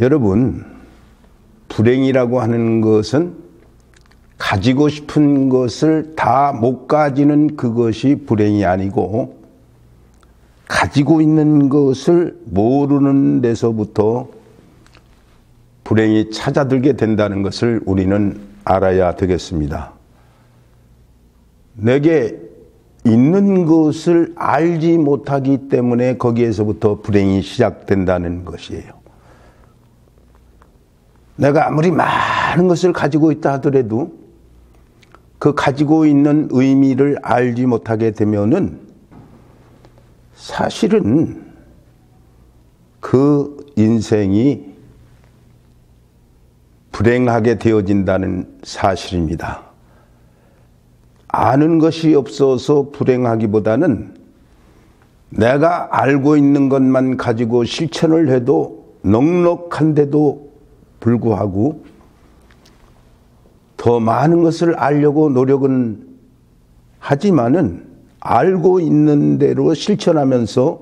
여러분, 불행이라고 하는 것은 가지고 싶은 것을 다 못 가지는 그것이 불행이 아니고, 가지고 있는 것을 모르는 데서부터 불행이 찾아들게 된다는 것을 우리는 알아야 되겠습니다. 내게 있는 것을 알지 못하기 때문에 거기에서부터 불행이 시작된다는 것이에요. 내가 아무리 많은 것을 가지고 있다 하더라도 그 가지고 있는 의미를 알지 못하게 되면은 사실은 그 인생이 불행하게 되어진다는 사실입니다. 아는 것이 없어서 불행하기보다는 내가 알고 있는 것만 가지고 실천을 해도 넉넉한데도 불구하고 더 많은 것을 알려고 노력은 하지만은 알고 있는 대로 실천하면서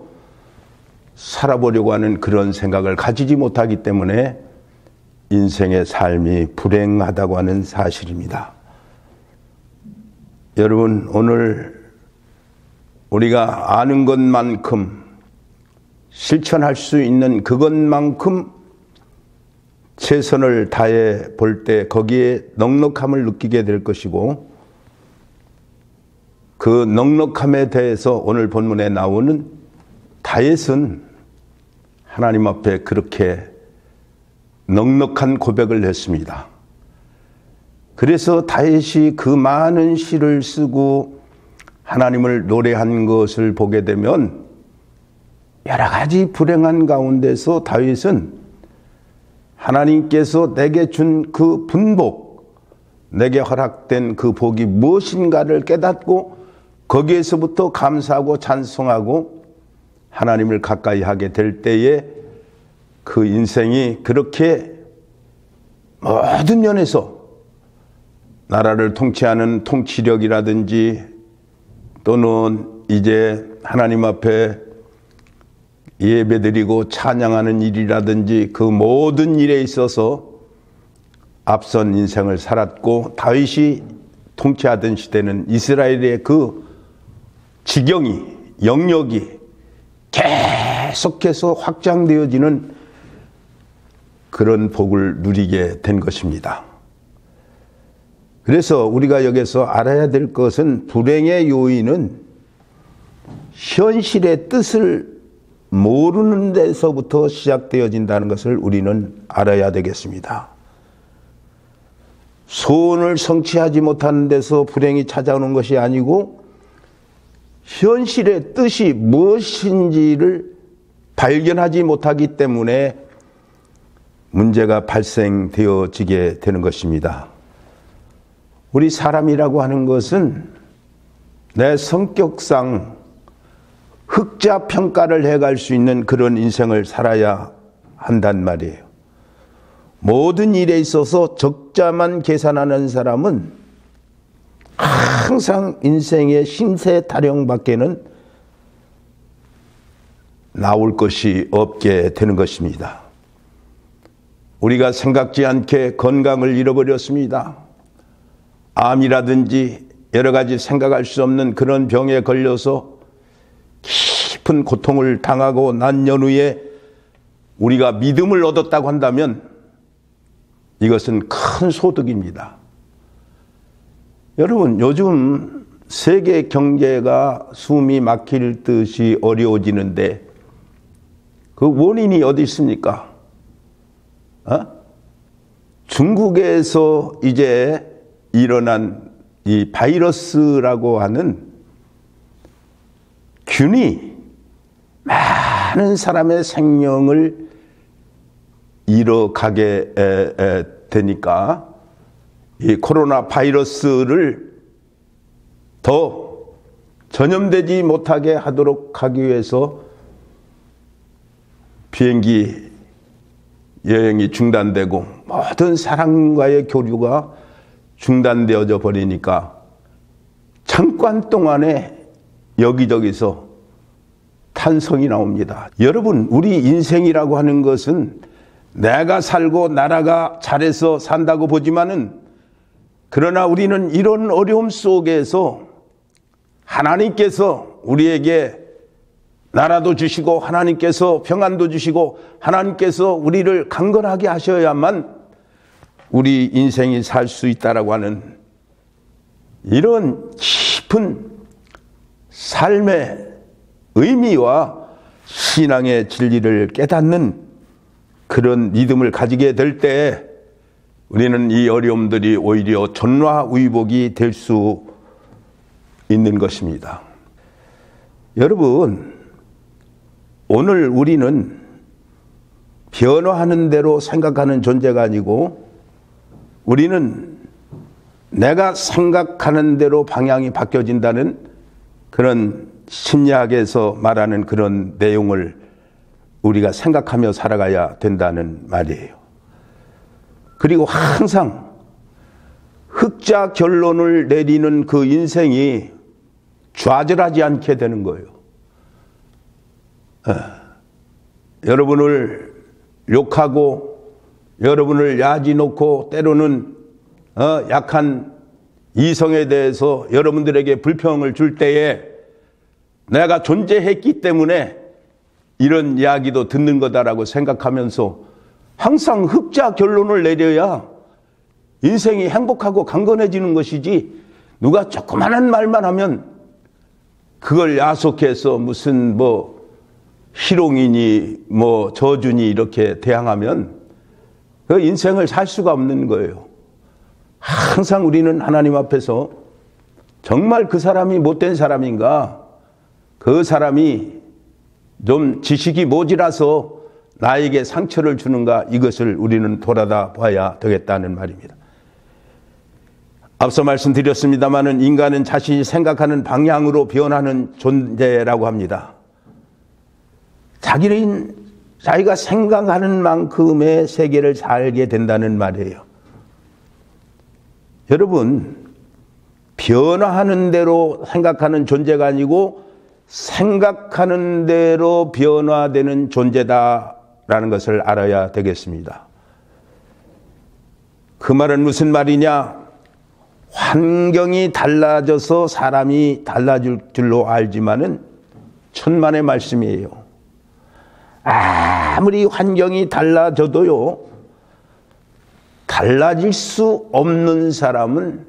살아보려고 하는 그런 생각을 가지지 못하기 때문에 인생의 삶이 불행하다고 하는 사실입니다. 여러분, 오늘 우리가 아는 것만큼 실천할 수 있는 그것만큼 최선을 다해 볼 때 거기에 넉넉함을 느끼게 될 것이고, 그 넉넉함에 대해서 오늘 본문에 나오는 다윗은 하나님 앞에 그렇게 넉넉한 고백을 했습니다. 그래서 다윗이 그 많은 시를 쓰고 하나님을 노래한 것을 보게 되면 여러 가지 불행한 가운데서 다윗은 하나님께서 내게 준 그 분복, 내게 허락된 그 복이 무엇인가를 깨닫고 거기에서부터 감사하고 찬송하고 하나님을 가까이 하게 될 때에 그 인생이 그렇게 모든 면에서 나라를 통치하는 통치력이라든지 또는 이제 하나님 앞에 예배드리고 찬양하는 일이라든지 그 모든 일에 있어서 앞선 인생을 살았고, 다윗이 통치하던 시대는 이스라엘의 그 지경이, 영역이 계속해서 확장되어지는 그런 복을 누리게 된 것입니다. 그래서 우리가 여기서 알아야 될 것은 불행의 요인은 현실의 뜻을 모르는 데서부터 시작되어진다는 것을 우리는 알아야 되겠습니다. 소원을 성취하지 못하는 데서 불행이 찾아오는 것이 아니고 현실의 뜻이 무엇인지를 발견하지 못하기 때문에 문제가 발생되어지게 되는 것입니다. 우리 사람이라고 하는 것은 내 성격상 흑자 평가를 해갈 수 있는 그런 인생을 살아야 한단 말이에요. 모든 일에 있어서 적자만 계산하는 사람은 항상 인생의 신세 타령밖에는 나올 것이 없게 되는 것입니다. 우리가 생각지 않게 건강을 잃어버렸습니다. 암이라든지 여러 가지 생각할 수 없는 그런 병에 걸려서 깊은 고통을 당하고 난 연후에 우리가 믿음을 얻었다고 한다면 이것은 큰 소득입니다. 여러분, 요즘 세계 경제가 숨이 막힐 듯이 어려워지는데 그 원인이 어디 있습니까? 중국에서 이제 일어난 이 바이러스라고 하는 균이 많은 사람의 생명을 잃어가게 되니까 이 코로나 바이러스를 더 전염되지 못하게 하도록 하기 위해서 비행기 여행이 중단되고 모든 사람과의 교류가 중단되어져 버리니까 잠깐 동안에 여기저기서 탄성이 나옵니다. 여러분, 우리 인생이라고 하는 것은 내가 살고 나라가 잘해서 산다고 보지만은, 그러나 우리는 이런 어려움 속에서 하나님께서 우리에게 나라도 주시고 하나님께서 평안도 주시고 하나님께서 우리를 강건하게 하셔야만 우리 인생이 살 수 있다라고 하는 이런 깊은 삶의 의미와 신앙의 진리를 깨닫는 그런 믿음을 가지게 될 때 우리는 이 어려움들이 오히려 전화위복이 될 수 있는 것입니다. 여러분, 오늘 우리는 변화하는 대로 생각하는 존재가 아니고 우리는 내가 생각하는 대로 방향이 바뀌어진다는 그런 심리학에서 말하는 그런 내용을 우리가 생각하며 살아가야 된다는 말이에요. 그리고 항상 흑자 결론을 내리는 그 인생이 좌절하지 않게 되는 거예요. 여러분을 욕하고 여러분을 야지 놓고 때로는 약한 이성에 대해서 여러분들에게 불평을 줄 때에 내가 존재했기 때문에 이런 이야기도 듣는 거다라고 생각하면서 항상 흑자 결론을 내려야 인생이 행복하고 강건해지는 것이지, 누가 조그마한 말만 하면 그걸 야속해서 무슨 희롱이니 저주니 이렇게 대항하면 그 인생을 살 수가 없는 거예요. 항상 우리는 하나님 앞에서 정말 그 사람이 못된 사람인가, 그 사람이 좀 지식이 모자라서 나에게 상처를 주는가, 이것을 우리는 돌아다 봐야 되겠다는 말입니다. 앞서 말씀드렸습니다마는 인간은 자신이 생각하는 방향으로 변하는 존재라고 합니다. 자기가 생각하는 만큼의 세계를 살게 된다는 말이에요. 여러분, 변화하는 대로 생각하는 존재가 아니고 생각하는 대로 변화되는 존재다라는 것을 알아야 되겠습니다. 그 말은 무슨 말이냐? 환경이 달라져서 사람이 달라질 줄로 알지만은 천만의 말씀이에요. 아무리 환경이 달라져도요, 달라질 수 없는 사람은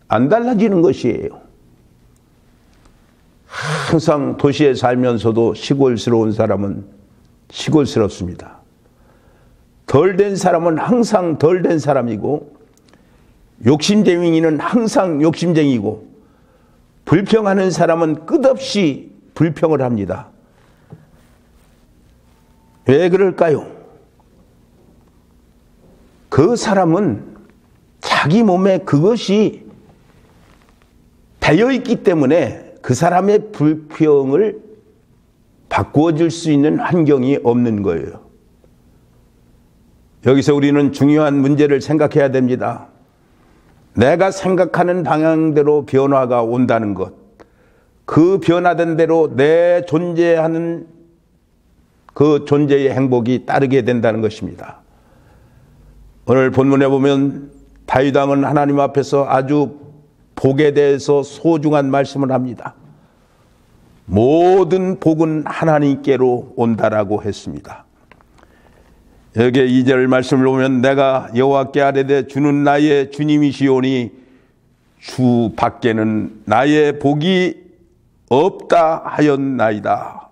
안 달라지는 것이에요. 항상 도시에 살면서도 시골스러운 사람은 시골스럽습니다. 덜 된 사람은 항상 덜 된 사람이고, 욕심쟁이는 항상 욕심쟁이고, 불평하는 사람은 끝없이 불평을 합니다. 왜 그럴까요? 그 사람은 자기 몸에 그것이 배어있기 때문에 그 사람의 불평을 바꾸어질 수 있는 환경이 없는 거예요. 여기서 우리는 중요한 문제를 생각해야 됩니다. 내가 생각하는 방향대로 변화가 온다는 것, 그 변화된 대로 내 존재하는 그 존재의 행복이 따르게 된다는 것입니다. 오늘 본문에 보면 다윗 왕은 하나님 앞에서 아주 복에 대해서 소중한 말씀을 합니다. 모든 복은 하나님께로 온다라고 했습니다. 여기에 2절 말씀을 보면 내가 여호와께 아뢰되 주는 나의 주님이시오니 주 밖에는 나의 복이 없다 하였나이다.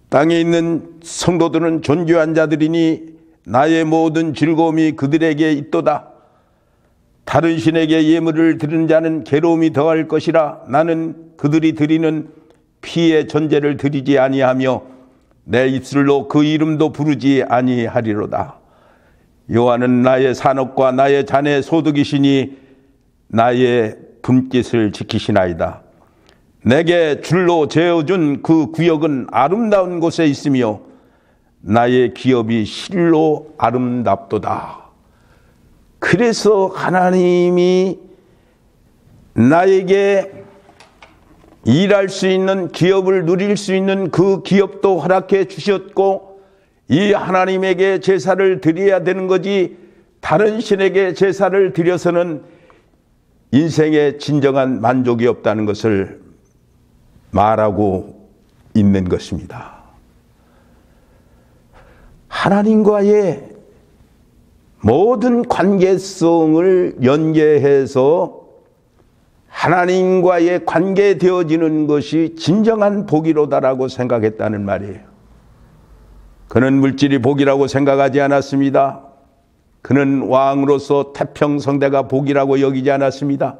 땅에 있는 성도들은 존귀한 자들이니 나의 모든 즐거움이 그들에게 있도다. 다른 신에게 예물을 드리는 자는 괴로움이 더할 것이라. 나는 그들이 드리는 피의 전제를 드리지 아니하며 내 입술로 그 이름도 부르지 아니하리로다. 여호와는 나의 산업과 나의 잔의 소득이시니 나의 분깃을 지키시나이다. 내게 줄로 재어준 그 구역은 아름다운 곳에 있으며 나의 기업이 실로 아름답도다. 그래서 하나님이 나에게 일할 수 있는 기업을 누릴 수 있는 그 기업도 허락해 주셨고, 이 하나님에게 제사를 드려야 되는 거지 다른 신에게 제사를 드려서는 인생에 진정한 만족이 없다는 것을 말하고 있는 것입니다. 하나님과의 모든 관계성을 연계해서 하나님과의 관계되어지는 것이 진정한 복이로다라고 생각했다는 말이에요. 그는 물질이 복이라고 생각하지 않았습니다. 그는 왕으로서 태평성대가 복이라고 여기지 않았습니다.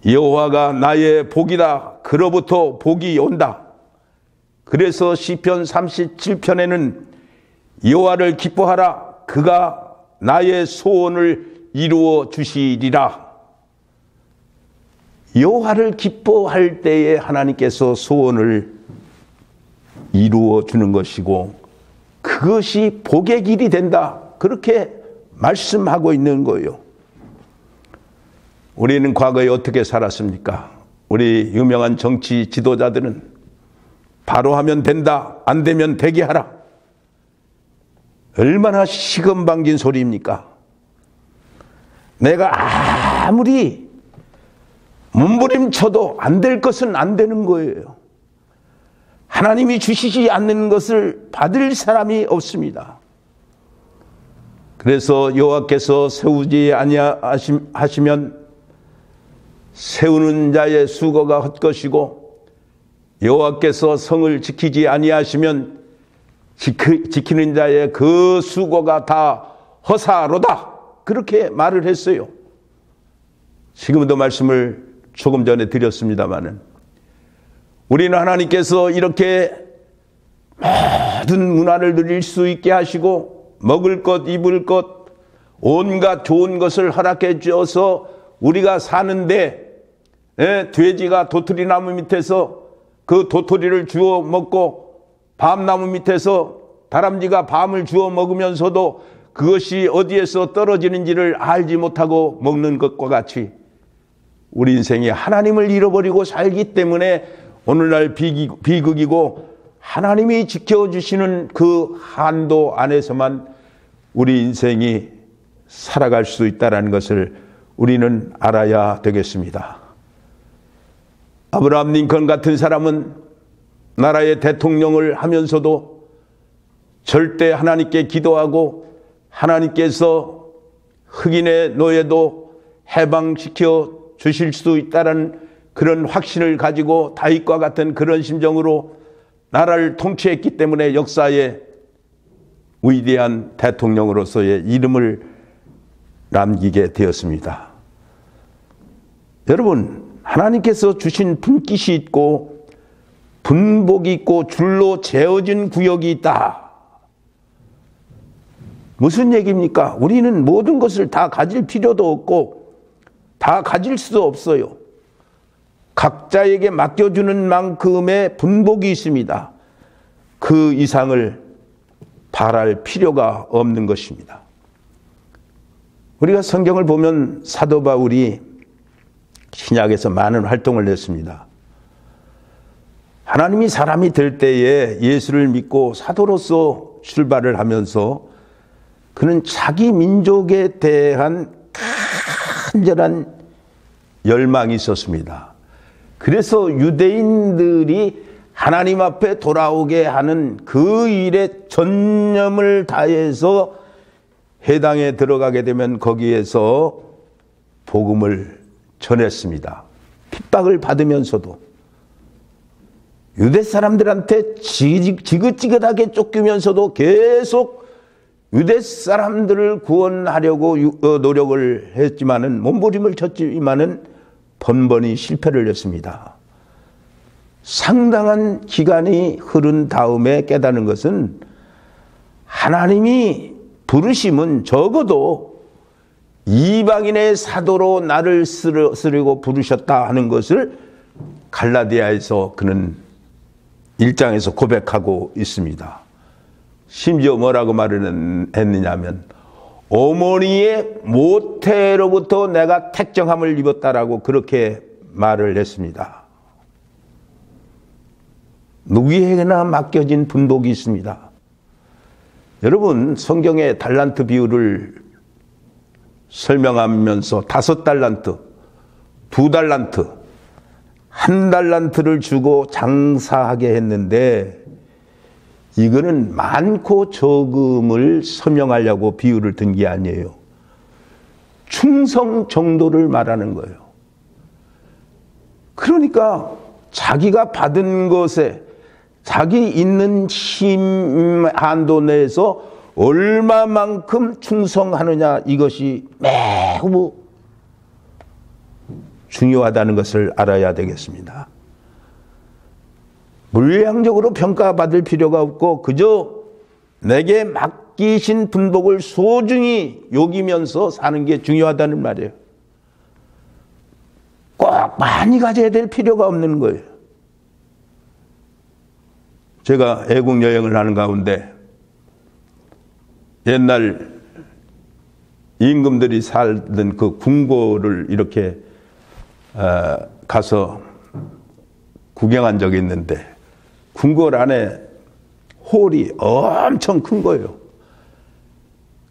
여호와가 나의 복이다. 그로부터 복이 온다. 그래서 시편 37편에는 여호와를 기뻐하라. 그가 나의 소원을 이루어 주시리라. 여호와를 기뻐할 때에 하나님께서 소원을 이루어 주는 것이고 그것이 복의 길이 된다. 그렇게 말씀하고 있는 거예요. 우리는 과거에 어떻게 살았습니까? 우리 유명한 정치 지도자들은 바로 하면 된다, 안 되면 되게 하라. 얼마나 시금방진 소리입니까? 내가 아무리 몸부림쳐도 안 될 것은 안 되는 거예요. 하나님이 주시지 않는 것을 받을 사람이 없습니다. 그래서 여호와께서 세우지 아니하시면 세우는 자의 수고가 헛것이고 여호와께서 성을 지키지 아니하시면 지키는 자의 그 수고가 다 허사로다. 그렇게 말을 했어요. 지금도 말씀을 조금 전에 드렸습니다마는 우리는 하나님께서 이렇게 모든 문화를 누릴 수 있게 하시고 먹을 것, 입을 것, 온갖 좋은 것을 허락해 주어서 우리가 사는데 돼지가 도토리 나무 밑에서 그 도토리를 주워 먹고 밤나무 밑에서 다람쥐가 밤을 주워 먹으면서도 그것이 어디에서 떨어지는지를 알지 못하고 먹는 것과 같이 우리 인생이 하나님을 잃어버리고 살기 때문에 오늘날 비극이고 하나님이 지켜주시는 그 한도 안에서만 우리 인생이 살아갈 수 있다는 것을 우리는 알아야 되겠습니다. 아브라함 링컨 같은 사람은 나라의 대통령을 하면서도 절대 하나님께 기도하고 하나님께서 흑인의 노예도 해방시켜 주실 수 있다는 그런 확신을 가지고 다윗과 같은 그런 심정으로 나라를 통치했기 때문에 역사에 위대한 대통령으로서의 이름을 남기게 되었습니다. 여러분, 하나님께서 주신 분깃이 있고 분복이 있고 줄로 재어진 구역이 있다. 무슨 얘기입니까? 우리는 모든 것을 다 가질 필요도 없고 다 가질 수도 없어요. 각자에게 맡겨주는 만큼의 분복이 있습니다. 그 이상을 바랄 필요가 없는 것입니다. 우리가 성경을 보면 사도 바울이 신약에서 많은 활동을 했습니다. 하나님이 사람이 될 때에 예수를 믿고 사도로서 출발을 하면서 그는 자기 민족에 대한 간절한 열망이 있었습니다. 그래서 유대인들이 하나님 앞에 돌아오게 하는 그 일에 전념을 다해서 해당에 들어가게 되면 거기에서 복음을 전했습니다. 핍박을 받으면서도 유대 사람들한테 지긋지긋하게 쫓기면서도 계속 유대 사람들을 구원하려고 노력을 했지만은 몸부림을 쳤지만은 번번이 실패를 했습니다. 상당한 기간이 흐른 다음에 깨닫는 것은 하나님이 부르심은 적어도 이방인의 사도로 나를 쓰려고 부르셨다 하는 것을 갈라디아에서 그는 1장에서 고백하고 있습니다. 심지어 뭐라고 말을 했느냐면 어머니의 모태로부터 내가 택정함을 입었다라고 그렇게 말을 했습니다. 누구에게나 맡겨진 분복이 있습니다. 여러분, 성경의 달란트 비유를 설명하면서 5달란트, 2달란트, 1달란트를 주고 장사하게 했는데, 이거는 많고 적음을 설명하려고 비유를 든 게 아니에요. 충성 정도를 말하는 거예요. 그러니까 자기가 받은 것에 자기 있는 힘 한도 내에서 얼마만큼 충성하느냐, 이것이 매우 중요하다는 것을 알아야 되겠습니다. 물량적으로 평가받을 필요가 없고 그저 내게 맡기신 분복을 소중히 여기면서 사는 게 중요하다는 말이에요. 꼭 많이 가져야 될 필요가 없는 거예요. 제가 애국 여행을 하는 가운데 옛날 임금들이 살던 그 궁궐을 이렇게 가서 구경한 적이 있는데, 궁궐 안에 홀이 엄청 큰 거예요.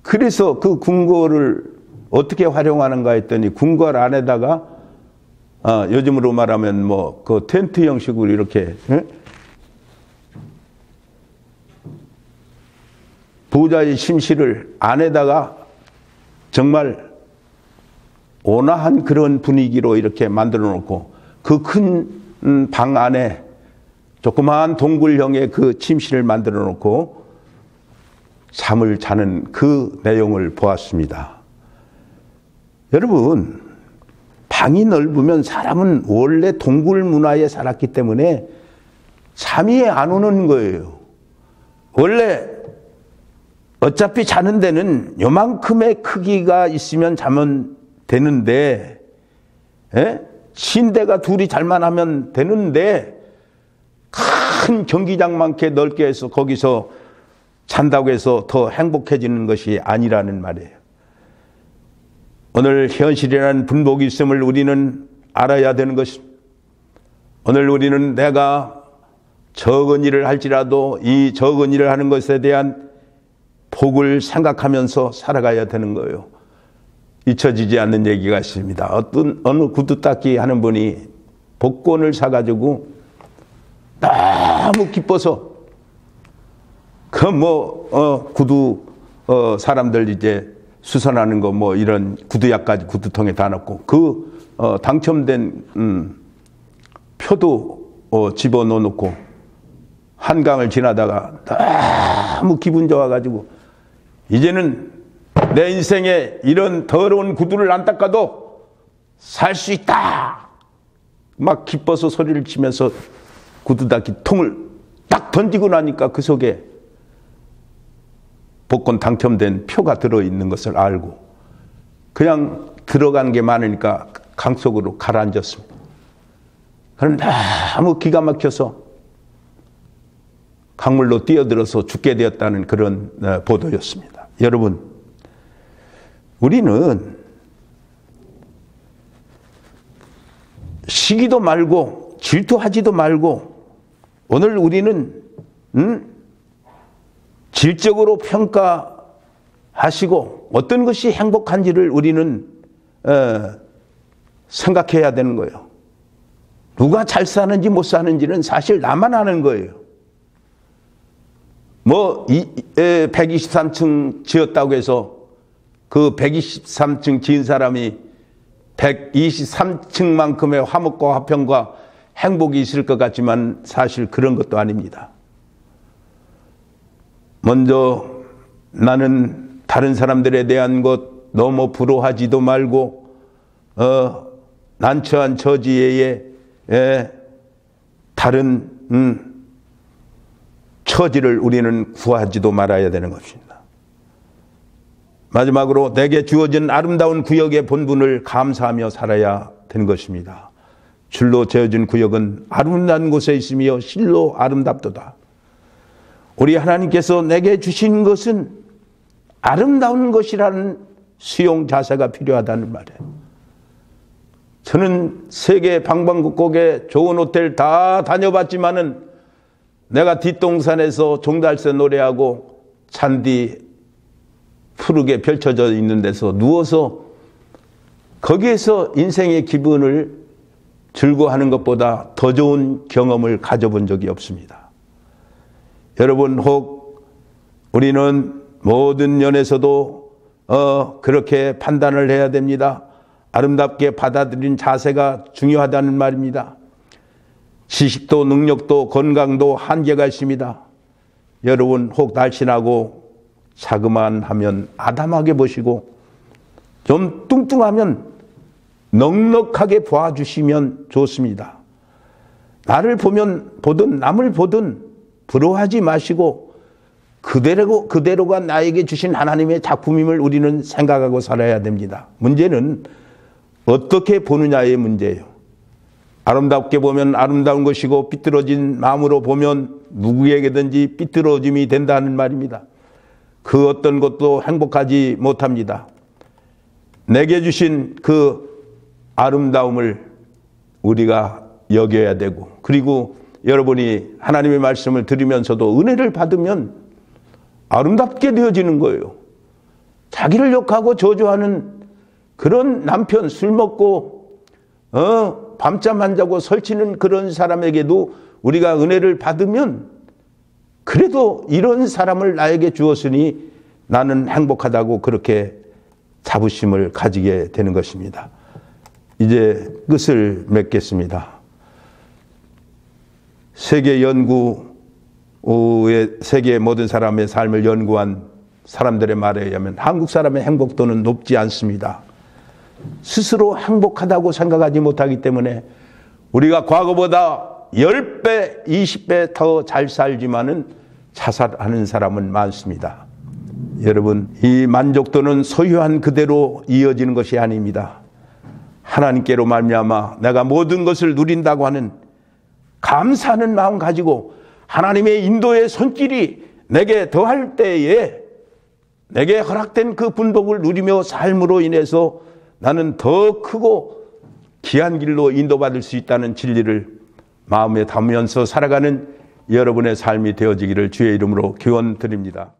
그래서 그 궁궐을 어떻게 활용하는가 했더니, 궁궐 안에다가 요즘으로 말하면 뭐 그 텐트 형식으로 이렇게 부자의 심실을 안에다가 정말 온화한 그런 분위기로 이렇게 만들어 놓고, 그 큰 방 안에 조그마한 동굴형의 그 침실을 만들어 놓고 잠을 자는 그 내용을 보았습니다. 여러분, 방이 넓으면 사람은 원래 동굴 문화에 살았기 때문에 잠이 안 오는 거예요. 원래 어차피 자는 데는 요만큼의 크기가 있으면 자면 되는데, 침대가 둘이 잘만 하면 되는데, 큰 경기장만큼 넓게 해서 거기서 잔다고 해서 더 행복해지는 것이 아니라는 말이에요. 오늘 현실이라는 분복이 있음을 우리는 알아야 되는 것입니다. 오늘 우리는 내가 적은 일을 할지라도 이 적은 일을 하는 것에 대한 복을 생각하면서 살아가야 되는 거예요. 잊혀지지 않는 얘기가 있습니다. 어느 구두 닦기 하는 분이 복권을 사가지고 너무 기뻐서 구두 사람들 이제 수선하는 거 뭐 이런 구두약까지 구두통에 다 넣고 당첨된 표도 집어넣어 놓고 한강을 지나다가 너무 기분 좋아가지고 이제는 내 인생에 이런 더러운 구두를 안 닦아도 살 수 있다, 막 기뻐서 소리를 치면서 구두 닦기 통을 딱 던지고 나니까 그 속에 복권 당첨된 표가 들어있는 것을 알고 그냥 들어간 게 많으니까 강 속으로 가라앉았습니다. 그럼 너무 기가 막혀서 강물로 뛰어들어서 죽게 되었다는 그런 보도였습니다. 여러분, 우리는 시기도 말고 질투하지도 말고 오늘 우리는 질적으로 평가하시고 어떤 것이 행복한지를 우리는 생각해야 되는 거예요. 누가 잘 사는지 못 사는지는 사실 나만 아는 거예요. 123층 지었다고 해서 그 123층 지은 사람이 123층만큼의 화목과 화평과 행복이 있을 것 같지만 사실 그런 것도 아닙니다. 먼저 나는 다른 사람들에 대한 것 너무 부러워하지도 말고 난처한 처지에 다른 처지를 우리는 구하지도 말아야 되는 것입니다. 마지막으로 내게 주어진 아름다운 구역의 본분을 감사하며 살아야 되는 것입니다. 줄로 재어진 구역은 아름다운 곳에 있으며 실로 아름답도다. 우리 하나님께서 내게 주신 것은 아름다운 것이라는 수용 자세가 필요하다는 말이에요. 저는 세계 방방곡곡에 좋은 호텔 다 다녀봤지만은 내가 뒷동산에서 종달새 노래하고 잔디 푸르게 펼쳐져 있는 데서 누워서 거기에서 인생의 기분을 즐거워하는 것보다 더 좋은 경험을 가져본 적이 없습니다. 여러분, 혹 우리는 모든 면에서도 그렇게 판단을 해야 됩니다. 아름답게 받아들인 자세가 중요하다는 말입니다. 지식도 능력도 건강도 한계가 있습니다. 여러분, 혹 날씬하고 자그만하면 아담하게 보시고 좀 뚱뚱하면 넉넉하게 봐주시면 좋습니다. 나를 보든 남을 보든 부러워하지 마시고 그대로가 나에게 주신 하나님의 작품임을 우리는 생각하고 살아야 됩니다. 문제는 어떻게 보느냐의 문제예요. 아름답게 보면 아름다운 것이고 삐뚤어진 마음으로 보면 누구에게든지 삐뚤어짐이 된다는 말입니다. 그 어떤 것도 행복하지 못합니다. 내게 주신 그 아름다움을 우리가 여겨야 되고, 그리고 여러분이 하나님의 말씀을 들으면서도 은혜를 받으면 아름답게 되어지는 거예요. 자기를 욕하고 저주하는 그런 남편, 술 먹고 밤잠 안 자고 설치는 그런 사람에게도 우리가 은혜를 받으면 그래도 이런 사람을 나에게 주었으니 나는 행복하다고 그렇게 자부심을 가지게 되는 것입니다. 이제 끝을 맺겠습니다. 세계 모든 사람의 삶을 연구한 사람들의 말에 의하면 한국 사람의 행복도는 높지 않습니다. 스스로 행복하다고 생각하지 못하기 때문에 우리가 과거보다 10배, 20배 더 잘 살지만은 자살하는 사람은 많습니다. 여러분, 이 만족도는 소유한 그대로 이어지는 것이 아닙니다. 하나님께로 말미암아 내가 모든 것을 누린다고 하는 감사하는 마음 가지고 하나님의 인도의 손길이 내게 더할 때에 내게 허락된 그 분복을 누리며 삶으로 인해서 나는 더 크고 귀한 길로 인도받을 수 있다는 진리를 마음에 담으면서 살아가는 여러분의 삶이 되어지기를 주의 이름으로 기원드립니다.